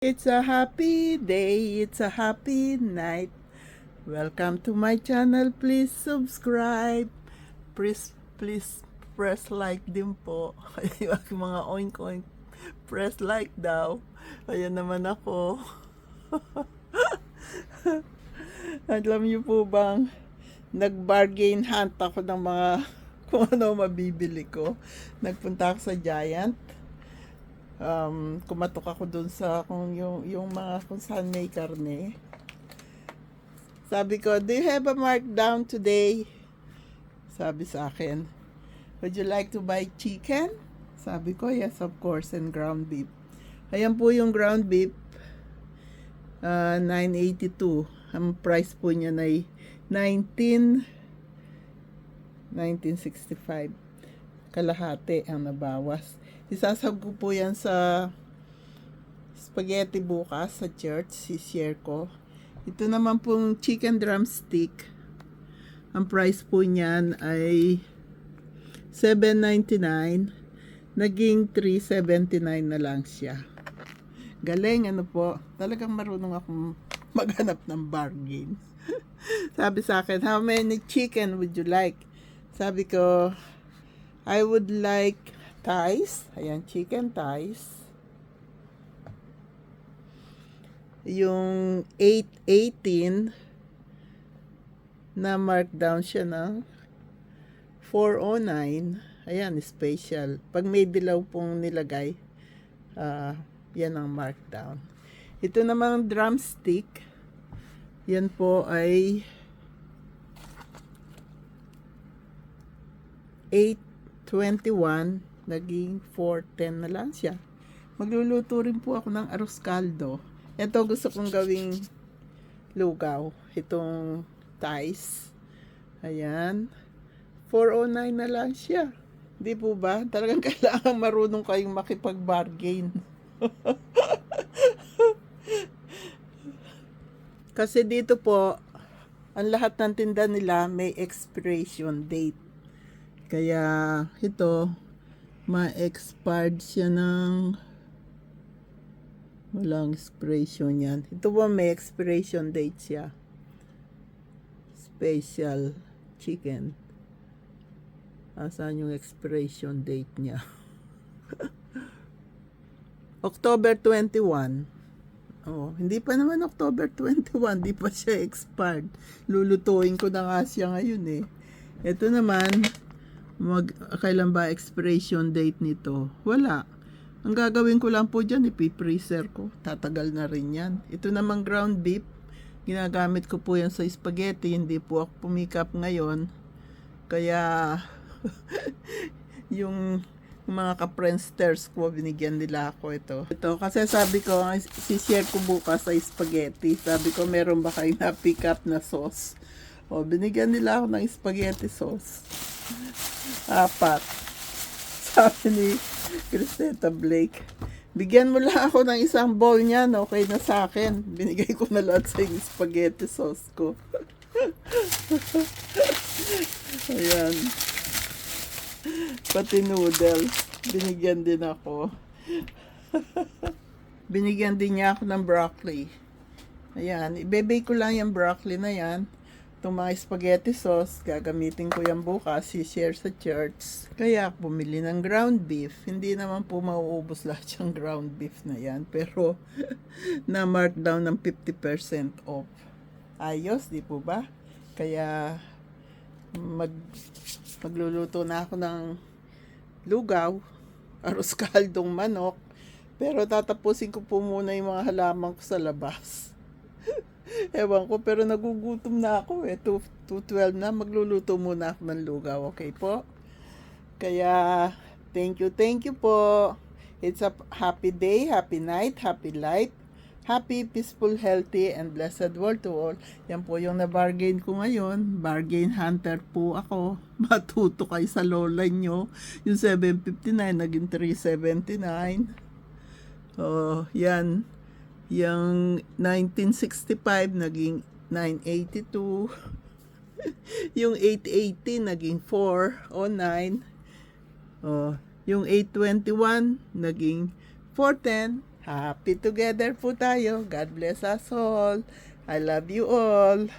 It's a happy day, it's a happy night. Welcome to my channel. Please subscribe. Please press like din po. Yung mga oink oink. Press like daw. Ayan naman ako. Alam niyo po bang nag-bargain hunt ako ng mga kung ano mabibili ko. Nagpunta ako sa Giant. Kumatok ako dun sa kung yung mga kung saan may karne. Sabi ko, do you have a markdown today? Sabi sa akin, would you like to buy chicken? Sabi ko, yes of course, and ground beef. Ayan po yung ground beef, $9.82. Ang price po niya ay $19.65. Kalahati ang nabawas. Isasab ko po yan sa spaghetti bukas sa church. Si-share ko. Ito naman pong chicken drumstick. Ang price po niyan ay $7.99. Naging $3.79 na lang siya. Galing, ano po. Talagang marunong akong maghanap ng bargain. Sabi sa akin, how many chicken would you like? Sabi ko, I would like thighs. Ayan, chicken thighs. Yung 8.18 na markdown siya ng 4.09. Ayan, special. Pag may dilaw pong nilagay, yan ang markdown. Ito namang drumstick. Yan po ay 8.21. Naging 4.10 na lang siya. Magluluto rin po ako ng arroz caldo. Ito gusto kong gawing lugaw. Itong thighs. Ayan. 4.09 na lang siya. Di po ba? Talagang kailangan marunong kayong makipag-bargain. Kasi dito po, ang lahat ng tinda nila may expiration date. Kaya ito, ma-expired siya ng walang expiration yan. Ito po may expiration date siya. Special chicken. Asan yung expiration date niya? October 21. Oh, hindi pa naman October 21. Di pa siya expired. Lulutuin ko na nga siya ngayon eh. Ito naman, kailan ba expiration date nito? Wala. Ang gagawin ko lang po dyan, ipi-freezer ko. Tatagal na rin yan. Ito namang ground beef. Ginagamit ko po yan sa spaghetti. Hindi po ako pumikap ngayon. Kaya, yung mga ka-friendsters ko, binigyan nila ako ito. Ito, kasi sabi ko, si-share ko bukas sa spaghetti. Sabi ko, meron ba kayong na-pick up na sauce? O, binigyan nila ako ng spaghetti sauce. 4. Sabi ni Cristeta Blake, bigyan mo lang ako ng isang bowl niyan, okay na sa akin. Binigay ko na lahat sa yung spaghetti sauce ko. Ayan. Pati noodles, binigyan din ako. Binigyan din niya ako ng broccoli. Ayan, ibebake ko lang yung broccoli na yan. Itong mga spaghetti sauce, gagamitin ko yan bukas, i-share sa church. Kaya bumili ng ground beef. Hindi naman po mauubos lahat yung ground beef na yan. Pero, na-mark down ng 50% off. Ayos, di po ba? Kaya, magluluto na ako ng lugaw, arroz caldong manok. Pero tatapusin ko po muna yung mga halaman ko sa labas. Ewan ko, pero nagugutom na ako eh. 2:12 na, magluluto muna ako ng lugaw. Okay po? Kaya, thank you po. It's a happy day, happy night, happy life. Happy, peaceful, healthy, and blessed world to all. Yan po yung na-bargain ko ngayon. Bargain hunter po ako. Matuto kayo sa lola nyo. Yung 7.59 naging 3.79. Oh, yan. Yung 1965 naging 982. Yung 880 naging 409. Oh, yung 821 naging 410. Happy together po tayo. God bless us all. I love you all.